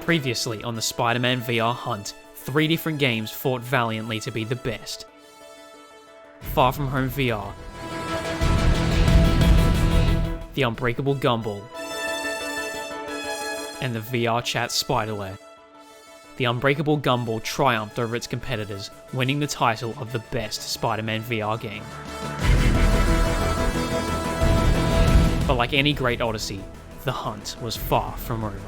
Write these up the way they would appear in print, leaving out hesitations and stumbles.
Previously on the Spider-Man VR hunt, 3 different games fought valiantly to be the best. Far From Home VR, the unbreakable gumball, and the VR chat spider-lair. The unbreakable gumball triumphed over its competitors, winning the title of the best Spider-Man VR game. But like any great odyssey, the hunt was far from over.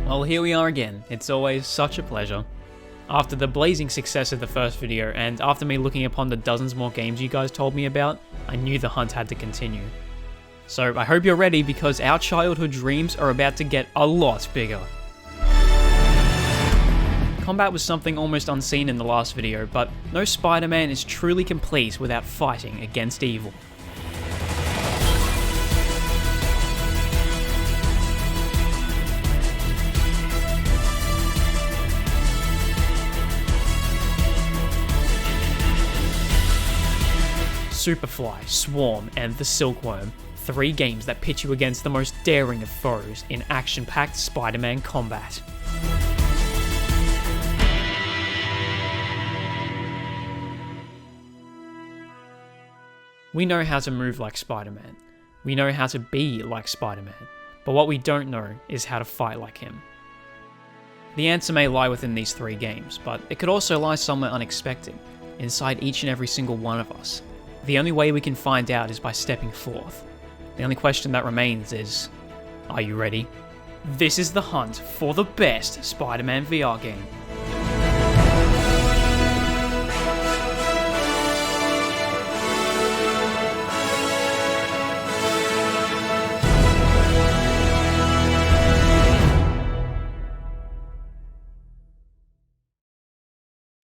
Well, here we are again. It's always such a pleasure. After the blazing success of the first video, and after me looking upon the dozens more games you guys told me about, I knew the hunt had to continue. So I hope you're ready, because our childhood dreams are about to get a lot bigger. Combat was something almost unseen in the last video, but no Spider-Man is truly complete without fighting against evil. Superfly, Swarm, and the Silkworm, 3 games that pit you against the most daring of foes in action-packed Spider-Man combat. We know how to move like Spider-Man. We know how to be like Spider-Man, but what we don't know is how to fight like him. The answer may lie within these 3 games, but it could also lie somewhere unexpected, inside each and every single one of us. The only way we can find out is by stepping forth. The only question that remains is, are you ready? This is the hunt for the best Spider-Man VR game.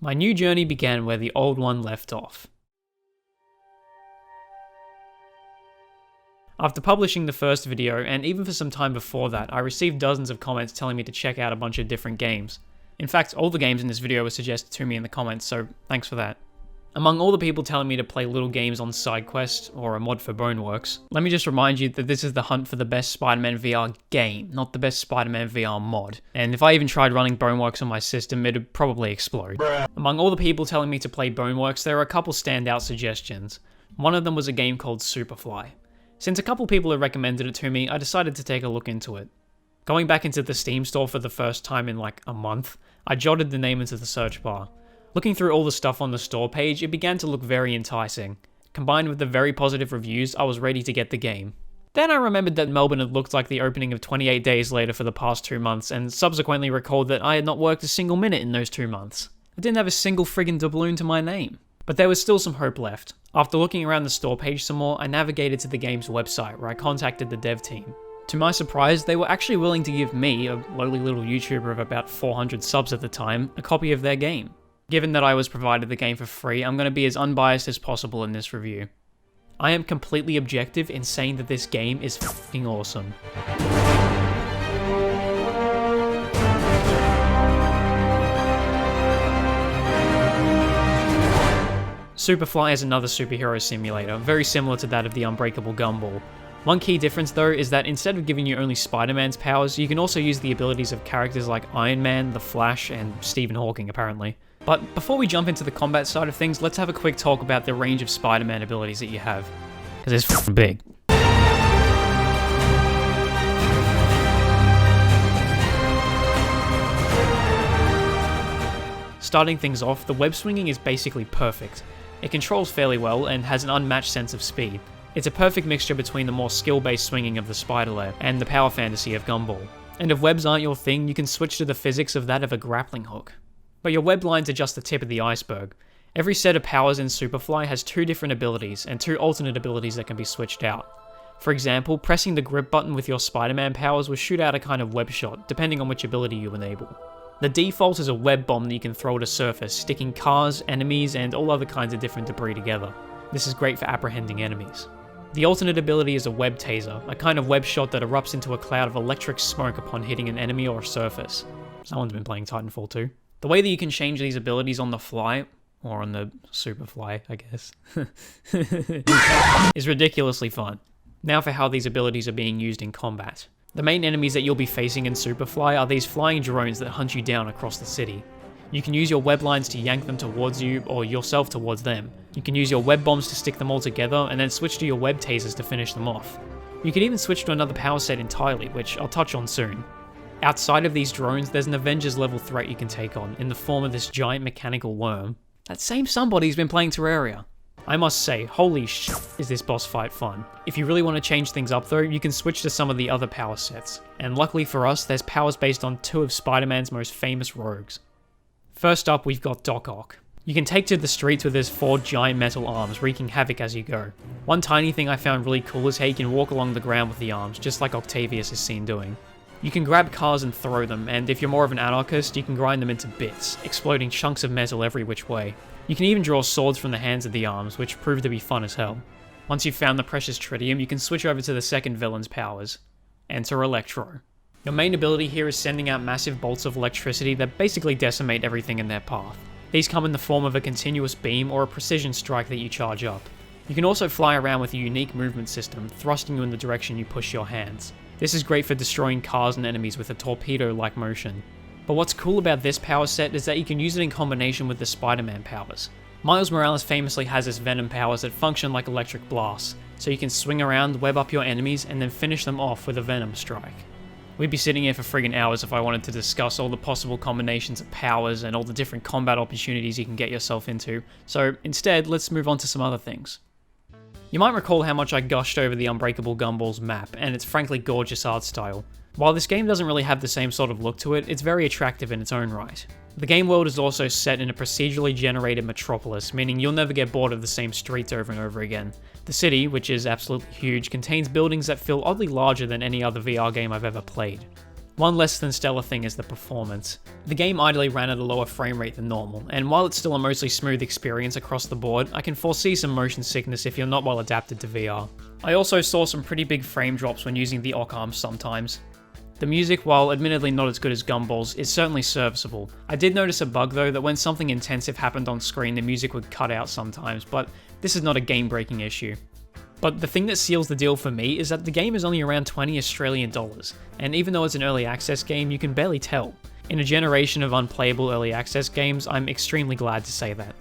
My new journey began where the old one left off. After publishing the first video, and even for some time before that, I received dozens of comments telling me to check out a bunch of different games. In fact, all the games in this video were suggested to me in the comments, so thanks for that. Among all the people telling me to play little games on SideQuest, or a mod for Boneworks, let me just remind you that this is the hunt for the best Spider-Man VR game, not the best Spider-Man VR mod. And if I even tried running Boneworks on my system, it'd probably explode. Among all the people telling me to play Boneworks, there are a couple standout suggestions. One of them was a game called Superfly. Since a couple people had recommended it to me, I decided to take a look into it. Going back into the Steam store for the first time in like a month, I jotted the name into the search bar. Looking through all the stuff on the store page, it began to look very enticing. Combined with the very positive reviews, I was ready to get the game. Then I remembered that Melbourne had looked like the opening of 28 Days Later for the past 2 months, and subsequently recalled that I had not worked a single minute in those 2 months. I didn't have a single friggin' doubloon to my name. But there was still some hope left. After looking around the store page some more, I navigated to the game's website, where I contacted the dev team. To my surprise, they were actually willing to give me, a lowly little YouTuber of about 400 subs at the time, a copy of their game. Given that I was provided the game for free, I'm going to be as unbiased as possible in this review. I am completely objective in saying that this game is f***ing awesome. Superfly is another superhero simulator, very similar to that of the unbreakable gumball. One key difference though is that instead of giving you only Spider-Man's powers, you can also use the abilities of characters like Iron Man, the Flash, and Stephen Hawking apparently. But before we jump into the combat side of things, let's have a quick talk about the range of Spider-Man abilities that you have, because it's f***ing big. Starting things off, the web swinging is basically perfect. It controls fairly well and has an unmatched sense of speed. It's a perfect mixture between the more skill-based swinging of the spider-lair and the power fantasy of gumball. And if webs aren't your thing, you can switch to the physics of that of a grappling hook. But your web lines are just the tip of the iceberg. Every set of powers in Superfly has 2 different abilities and 2 alternate abilities that can be switched out. For example, pressing the grip button with your Spider-Man powers will shoot out a kind of web shot, depending on which ability you enable. The default is a web bomb that you can throw at a surface, sticking cars, enemies, and all other kinds of different debris together. This is great for apprehending enemies. The alternate ability is a web taser, a kind of web shot that erupts into a cloud of electric smoke upon hitting an enemy or a surface. Someone's been playing Titanfall 2. The way that you can change these abilities on the fly, or on the Superfly, I guess, is ridiculously fun. Now for how these abilities are being used in combat. The main enemies that you'll be facing in Superfly are these flying drones that hunt you down across the city. You can use your web lines to yank them towards you, or yourself towards them. You can use your web bombs to stick them all together, and then switch to your web tasers to finish them off. You can even switch to another power set entirely, which I'll touch on soon. Outside of these drones, there's an Avengers level threat you can take on, in the form of this giant mechanical worm. That same somebody's been playing Terraria. I must say, holy shit is this boss fight fun. If you really want to change things up though, you can switch to some of the other power sets. And luckily for us, there's powers based on 2 of Spider-Man's most famous rogues. First up, we've got Doc Ock. You can take to the streets with his 4 giant metal arms, wreaking havoc as you go. One tiny thing I found really cool is how you can walk along the ground with the arms, just like Octavius is seen doing. You can grab cars and throw them, and if you're more of an anarchist, you can grind them into bits, exploding chunks of metal every which way. You can even draw swords from the hands of the arms, which prove to be fun as hell. Once you've found the precious tritium, you can switch over to the second villain's powers. Enter Electro. Your main ability here is sending out massive bolts of electricity that basically decimate everything in their path. These come in the form of a continuous beam or a precision strike that you charge up. You can also fly around with a unique movement system, thrusting you in the direction you push your hands. This is great for destroying cars and enemies with a torpedo-like motion. But what's cool about this power set is that you can use it in combination with the Spider-Man powers. Miles Morales famously has his Venom powers that function like electric blasts, so you can swing around, web up your enemies, and then finish them off with a Venom strike. We'd be sitting here for friggin' hours if I wanted to discuss all the possible combinations of powers and all the different combat opportunities you can get yourself into, so instead, let's move on to some other things. You might recall how much I gushed over the Unbreakable Gumball's map, and its frankly gorgeous art style. While this game doesn't really have the same sort of look to it, it's very attractive in its own right. The game world is also set in a procedurally generated metropolis, meaning you'll never get bored of the same streets over and over again. The city, which is absolutely huge, contains buildings that feel oddly larger than any other VR game I've ever played. One less than stellar thing is the performance. The game idly ran at a lower frame rate than normal, and while it's still a mostly smooth experience across the board, I can foresee some motion sickness if you're not well adapted to VR. I also saw some pretty big frame drops when using the Ock arms sometimes. The music, while admittedly not as good as Gumball's, is certainly serviceable. I did notice a bug though, that when something intensive happened on screen, the music would cut out sometimes, but this is not a game-breaking issue. But the thing that seals the deal for me is that the game is only around 20 Australian dollars, and even though it's an early access game, you can barely tell. In a generation of unplayable early access games, I'm extremely glad to say that.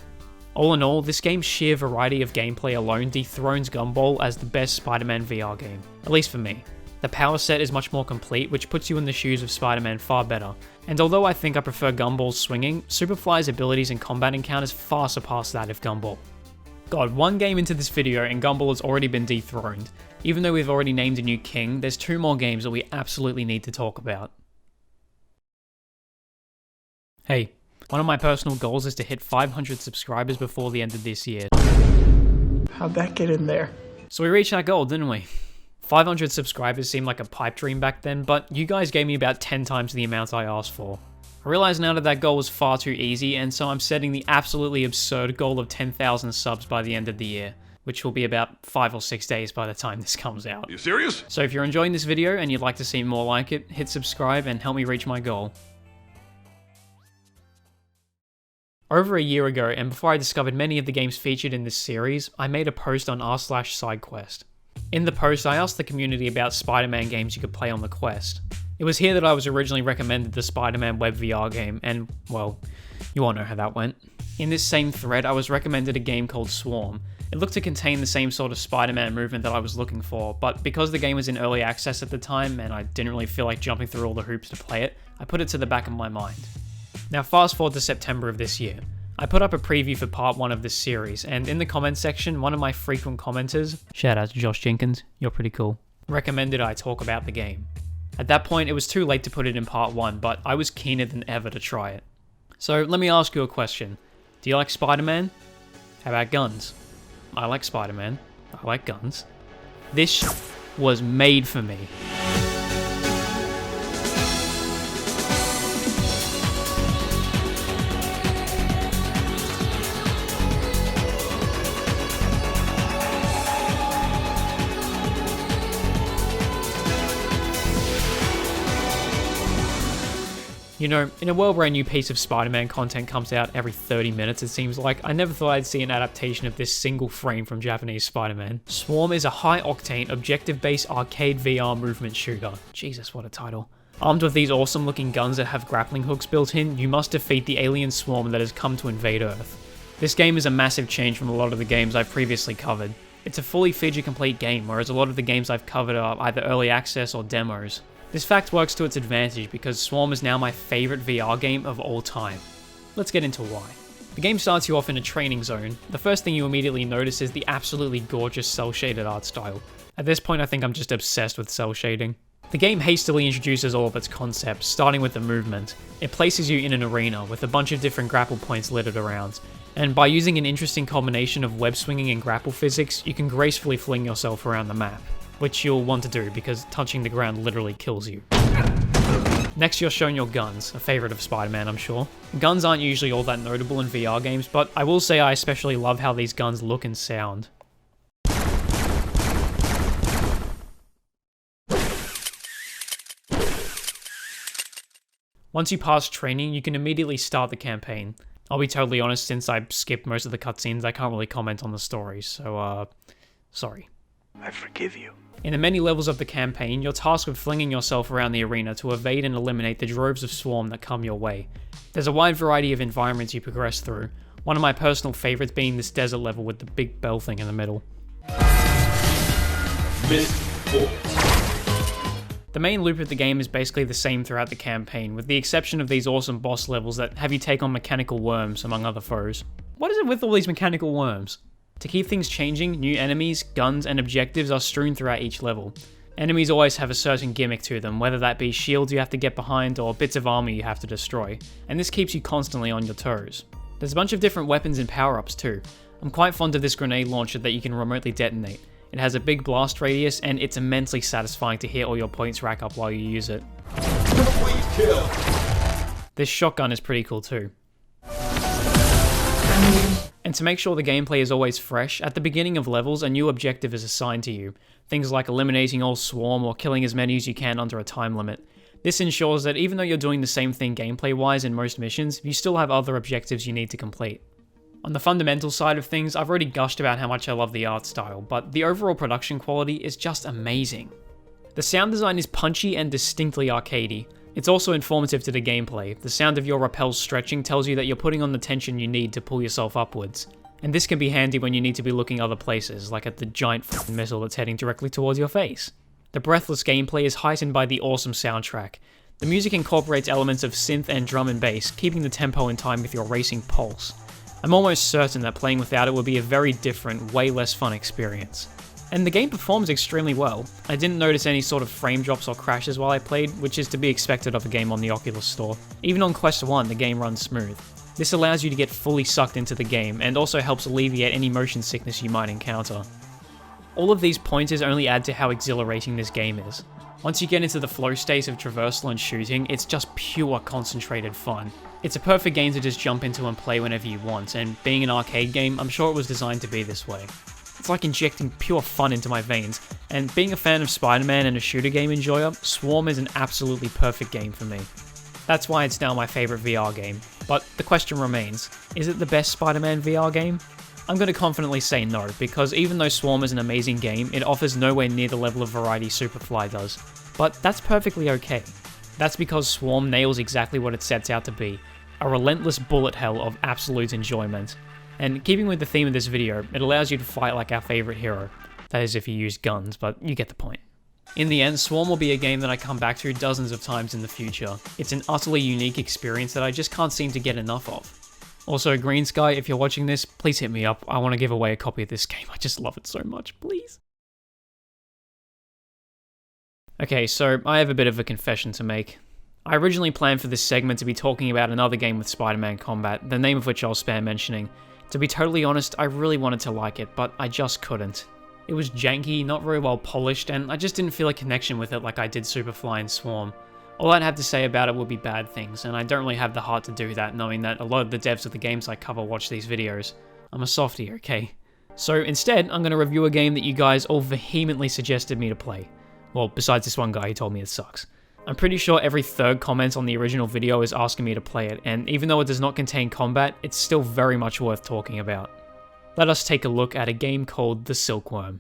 All in all, this game's sheer variety of gameplay alone dethrones Gumball as the best Spider-Man VR game, at least for me. The power set is much more complete, which puts you in the shoes of Spider-Man far better. And although I think I prefer Gumball's swinging, Superfly's abilities and combat encounters far surpass that of Gumball. God, one game into this video and Gumball has already been dethroned. Even though we've already named a new king, there's 2 more games that we absolutely need to talk about. Hey, one of my personal goals is to hit 500 subscribers before the end of this year. How'd that get in there? So we reached that goal, didn't we? 500 subscribers seemed like a pipe dream back then, but you guys gave me about 10 times the amount I asked for. I realize now that goal was far too easy, and so I'm setting the absolutely absurd goal of 10,000 subs by the end of the year, which will be about 5 or 6 days by the time this comes out. Are you serious? So if you're enjoying this video and you'd like to see more like it, hit subscribe and help me reach my goal. Over a year ago, and before I discovered many of the games featured in this series, I made a post on r/sidequest. In the post, I asked the community about Spider-Man games you could play on the Quest. It was here that I was originally recommended the Spider-Man web VR game, and, well, you all know how that went. In this same thread, I was recommended a game called Swarm. It looked to contain the same sort of Spider-Man movement that I was looking for, but because the game was in early access at the time, and I didn't really feel like jumping through all the hoops to play it, I put it to the back of my mind. Now fast forward to September of this year. I put up a preview for part 1 of this series, and in the comments section, one of my frequent commenters, shout out to Josh Jenkins, you're pretty cool, recommended I talk about the game. At that point, it was too late to put it in part 1, but I was keener than ever to try it. So let me ask you a question. Do you like Spider-Man? How about guns? I like Spider-Man. I like guns. This was made for me. You know, in a world where a new piece of Spider-Man content comes out every 30 minutes it seems like, I never thought I'd see an adaptation of this single frame from Japanese Spider-Man. Swarm is a high-octane, objective-based arcade VR movement shooter. Jesus, what a title. Armed with these awesome looking guns that have grappling hooks built in, you must defeat the alien swarm that has come to invade Earth. This game is a massive change from a lot of the games I've previously covered. It's a fully feature-complete game, whereas a lot of the games I've covered are either early access or demos. This fact works to its advantage because Swarm is now my favourite VR game of all time. Let's get into why. The game starts you off in a training zone. The first thing you immediately notice is the absolutely gorgeous cel-shaded art style. At this point I think I'm just obsessed with cel shading. The game hastily introduces all of its concepts, starting with the movement. It places you in an arena with a bunch of different grapple points littered around, and by using an interesting combination of web swinging and grapple physics, you can gracefully fling yourself around the map, which you'll want to do because touching the ground literally kills you. Next you're shown your guns, a favourite of Spider-Man I'm sure. Guns aren't usually all that notable in VR games, but I will say I especially love how these guns look and sound. Once you pass training, you can immediately start the campaign. I'll be totally honest, since I skipped most of the cutscenes, I can't really comment on the story, so sorry. I forgive you. In the many levels of the campaign, you're tasked with flinging yourself around the arena to evade and eliminate the droves of swarm that come your way. There's a wide variety of environments you progress through, one of my personal favourites being this desert level with the big bell thing in the middle. The main loop of the game is basically the same throughout the campaign, with the exception of these awesome boss levels that have you take on mechanical worms, among other foes. What is it with all these mechanical worms? To keep things changing, new enemies, guns, and objectives are strewn throughout each level. Enemies always have a certain gimmick to them, whether that be shields you have to get behind or bits of armor you have to destroy, and this keeps you constantly on your toes. There's a bunch of different weapons and power-ups too. I'm quite fond of this grenade launcher that you can remotely detonate. It has a big blast radius, and it's immensely satisfying to hear all your points rack up while you use it. This shotgun is pretty cool too. And to make sure the gameplay is always fresh, at the beginning of levels a new objective is assigned to you. Things like eliminating all swarm or killing as many as you can under a time limit. This ensures that even though you're doing the same thing gameplay-wise in most missions, you still have other objectives you need to complete. On the fundamental side of things, I've already gushed about how much I love the art style, but the overall production quality is just amazing. The sound design is punchy and distinctly arcadey. It's also informative to the gameplay. The sound of your rappels stretching tells you that you're putting on the tension you need to pull yourself upwards. And this can be handy when you need to be looking other places, like at the giant f***ing missile that's heading directly towards your face. The breathless gameplay is heightened by the awesome soundtrack. The music incorporates elements of synth and drum and bass, keeping the tempo in time with your racing pulse. I'm almost certain that playing without it would be a very different, way less fun experience. And the game performs extremely well. I didn't notice any sort of frame drops or crashes while I played, which is to be expected of a game on the Oculus Store. Even on Quest 1, the game runs smooth. This allows you to get fully sucked into the game, and also helps alleviate any motion sickness you might encounter. All of these pointers only add to how exhilarating this game is. Once you get into the flow state of traversal and shooting, it's just pure concentrated fun. It's a perfect game to just jump into and play whenever you want, and being an arcade game, I'm sure it was designed to be this way. It's like injecting pure fun into my veins, and being a fan of Spider-Man and a shooter game enjoyer, Swarm is an absolutely perfect game for me. That's why it's now my favourite VR game. But the question remains, is it the best Spider-Man VR game? I'm going to confidently say no, because even though Swarm is an amazing game, it offers nowhere near the level of variety Superfly does. But that's perfectly okay. That's because Swarm nails exactly what it sets out to be, a relentless bullet hell of absolute enjoyment. And keeping with the theme of this video, it allows you to fight like our favourite hero. That is if you use guns, but you get the point. In the end, Swarm will be a game that I come back to dozens of times in the future. It's an utterly unique experience that I just can't seem to get enough of. Also, Green Sky, if you're watching this, please hit me up. I want to give away a copy of this game. I just love it so much, please. Okay, so I have a bit of a confession to make. I originally planned for this segment to be talking about another game with Spider-Man combat, the name of which I'll spare mentioning. To be totally honest, I really wanted to like it, but I just couldn't. It was janky, not very well polished, and I just didn't feel a connection with it like I did Superfly and Swarm. All I'd have to say about it would be bad things, and I don't really have the heart to do that, knowing that a lot of the devs of the games I cover watch these videos. I'm a softie, okay? So instead, I'm going to review a game that you guys all vehemently suggested me to play. Well, besides this one guy who told me it sucks. I'm pretty sure every third comment on the original video is asking me to play it, and even though it does not contain combat, it's still very much worth talking about. Let us take a look at a game called The Silkworm.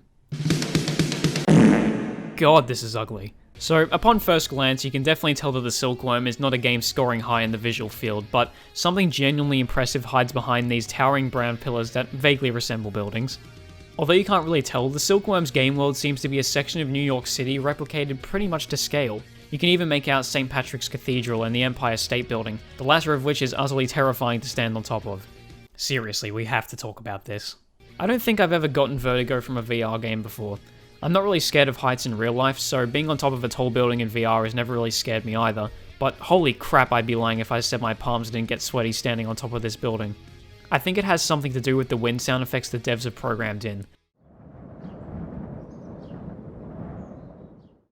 God, this is ugly. So, upon first glance, you can definitely tell that The Silkworm is not a game scoring high in the visual field, but something genuinely impressive hides behind these towering brown pillars that vaguely resemble buildings. Although you can't really tell, The Silkworm's game world seems to be a section of New York City replicated pretty much to scale. You can even make out St. Patrick's Cathedral and the Empire State Building, the latter of which is utterly terrifying to stand on top of. Seriously, we have to talk about this. I don't think I've ever gotten vertigo from a VR game before. I'm not really scared of heights in real life, so being on top of a tall building in VR has never really scared me either, but holy crap, I'd be lying if I said my palms didn't get sweaty standing on top of this building. I think it has something to do with the wind sound effects the devs have programmed in.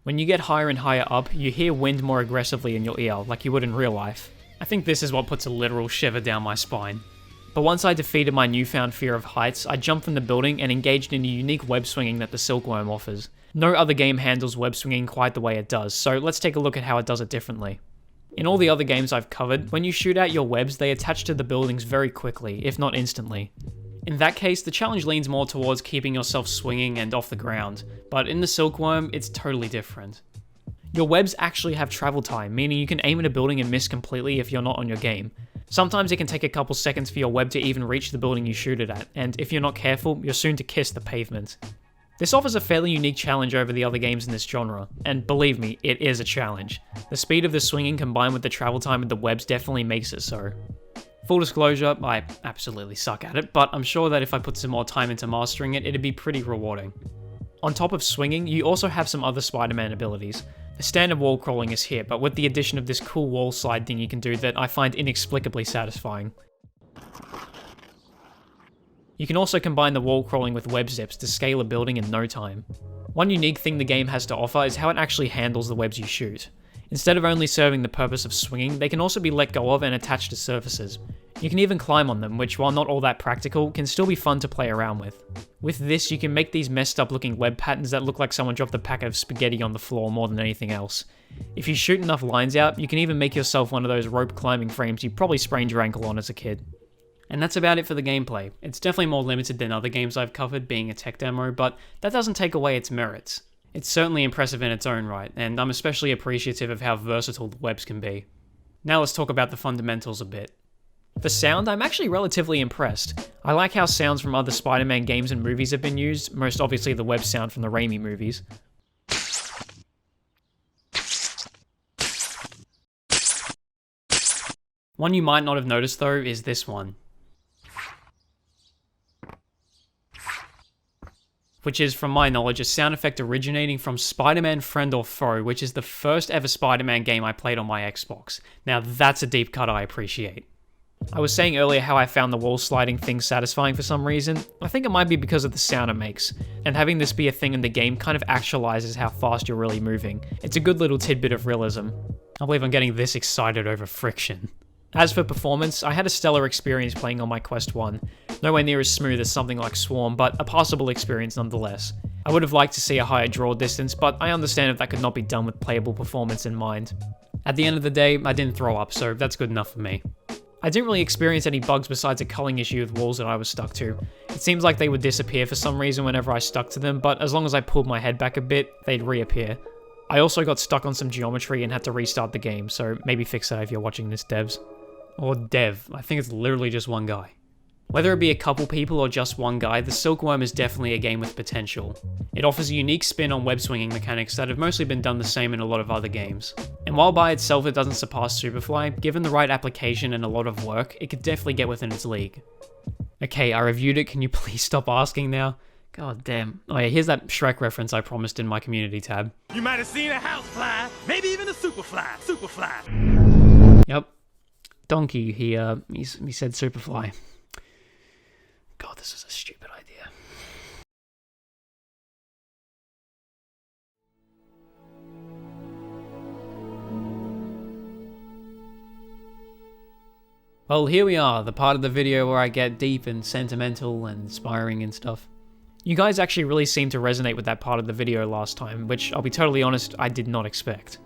When you get higher and higher up, you hear wind more aggressively in your ear, like you would in real life. I think this is what puts a literal shiver down my spine. But once I defeated my newfound fear of heights, I jumped from the building and engaged in the unique web swinging that the Silkworm offers. No other game handles web swinging quite the way it does, so let's take a look at how it does it differently. In all the other games I've covered, when you shoot out your webs, they attach to the buildings very quickly, if not instantly. In that case, the challenge leans more towards keeping yourself swinging and off the ground, but in the Silkworm, it's totally different. Your webs actually have travel time, meaning you can aim at a building and miss completely if you're not on your game. Sometimes it can take a couple seconds for your web to even reach the building you shoot it at, and if you're not careful, you're soon to kiss the pavement. This offers a fairly unique challenge over the other games in this genre, and believe me, it is a challenge. The speed of the swinging combined with the travel time of the webs definitely makes it so. Full disclosure, I absolutely suck at it, but I'm sure that if I put some more time into mastering it, it'd be pretty rewarding. On top of swinging, you also have some other Spider-Man abilities. The standard wall crawling is here, but with the addition of this cool wall slide thing you can do that I find inexplicably satisfying. You can also combine the wall crawling with web zips to scale a building in no time. One unique thing the game has to offer is how it actually handles the webs you shoot. Instead of only serving the purpose of swinging, they can also be let go of and attached to surfaces. You can even climb on them, which while not all that practical, can still be fun to play around with. With this, you can make these messed up looking web patterns that look like someone dropped a packet of spaghetti on the floor more than anything else. If you shoot enough lines out, you can even make yourself one of those rope climbing frames you probably sprained your ankle on as a kid. And that's about it for the gameplay. It's definitely more limited than other games I've covered, being a tech demo, but that doesn't take away its merits. It's certainly impressive in its own right, and I'm especially appreciative of how versatile the webs can be. Now let's talk about the fundamentals a bit. For sound, I'm actually relatively impressed. I like how sounds from other Spider-Man games and movies have been used, most obviously the web sound from the Raimi movies. One you might not have noticed though is this one, which is, from my knowledge, a sound effect originating from Spider-Man Friend or Foe, which is the first ever Spider-Man game I played on my Xbox. Now that's a deep cut I appreciate. I was saying earlier how I found the wall sliding thing satisfying for some reason. I think it might be because of the sound it makes, and having this be a thing in the game kind of actualizes how fast you're really moving. It's a good little tidbit of realism. I believe I'm getting this excited over friction. As for performance, I had a stellar experience playing on my Quest 1. Nowhere near as smooth as something like Swarm, but a passable experience nonetheless. I would have liked to see a higher draw distance, but I understand if that could not be done with playable performance in mind. At the end of the day, I didn't throw up, so that's good enough for me. I didn't really experience any bugs besides a culling issue with walls that I was stuck to. It seems like they would disappear for some reason whenever I stuck to them, but as long as I pulled my head back a bit, they'd reappear. I also got stuck on some geometry and had to restart the game, so maybe fix that if you're watching this, devs. Or dev, I think it's literally just one guy. Whether it be a couple people or just one guy, the Silkworm is definitely a game with potential. It offers a unique spin on web swinging mechanics that have mostly been done the same in a lot of other games. And while by itself it doesn't surpass Superfly, given the right application and a lot of work, it could definitely get within its league. Okay, I reviewed it, can you please stop asking now? God damn. Oh yeah, here's that Shrek reference I promised in my community tab. You might have seen a housefly, maybe even a superfly. Yep. Donkey, he said Superfly. God, this is a stupid idea. Well, here we are, the part of the video where I get deep and sentimental and inspiring and stuff. You guys actually really seemed to resonate with that part of the video last time, which, I'll be totally honest, I did not expect.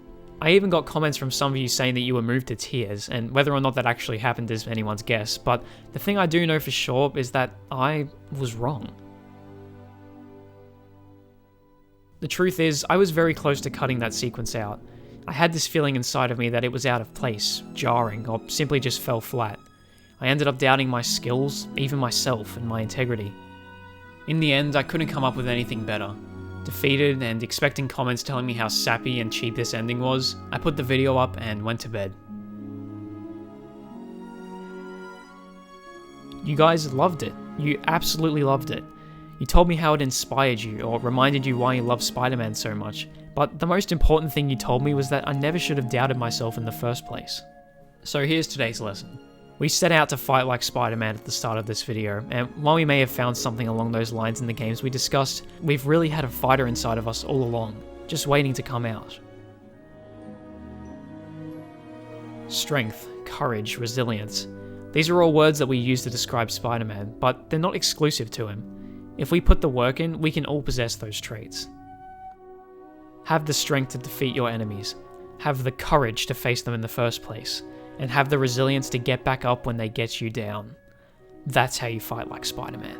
I even got comments from some of you saying that you were moved to tears, and whether or not that actually happened is anyone's guess, but the thing I do know for sure is that I was wrong. The truth is, I was very close to cutting that sequence out. I had this feeling inside of me that it was out of place, jarring, or simply just fell flat. I ended up doubting my skills, even myself, and my integrity. In the end, I couldn't come up with anything better. Defeated and expecting comments telling me how sappy and cheap this ending was, I put the video up and went to bed. You guys loved it. You absolutely loved it. You told me how it inspired you, or reminded you why you love Spider-Man so much, but the most important thing you told me was that I never should have doubted myself in the first place. So here's today's lesson. We set out to fight like Spider-Man at the start of this video, and while we may have found something along those lines in the games we discussed, we've really had a fighter inside of us all along, just waiting to come out. Strength, courage, resilience. These are all words that we use to describe Spider-Man, but they're not exclusive to him. If we put the work in, we can all possess those traits. Have the strength to defeat your enemies. Have the courage to face them in the first place. And have the resilience to get back up when they get you down. That's how you fight like Spider-Man.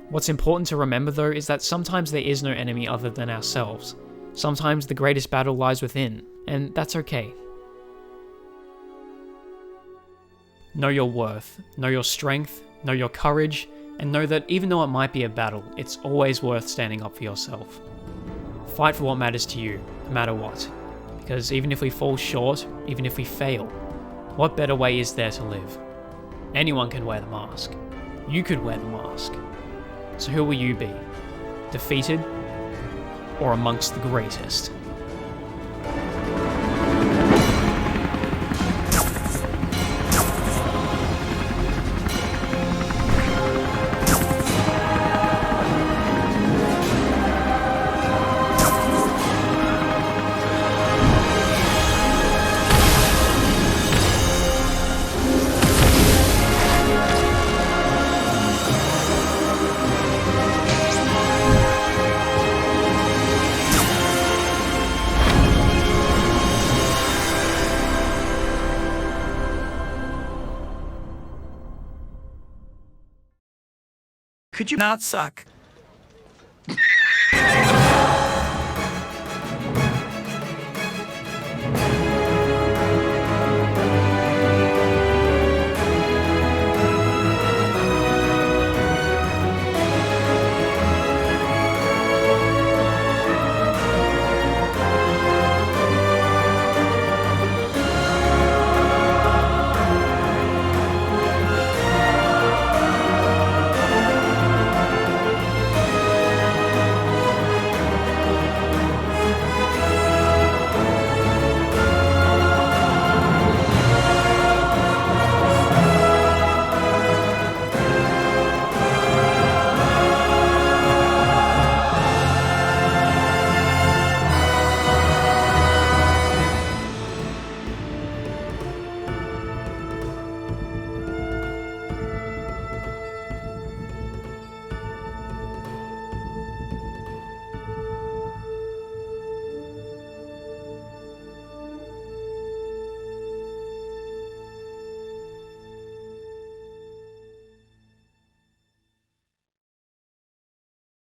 What's important to remember though is that sometimes there is no enemy other than ourselves. Sometimes the greatest battle lies within, and that's okay. Know your worth, know your strength, know your courage, and know that even though it might be a battle, it's always worth standing up for yourself. Fight for what matters to you, no matter what. Because even if we fall short, even if we fail, what better way is there to live? Anyone can wear the mask. You could wear the mask. So who will you be? Defeated? Or amongst the greatest? Could you not suck?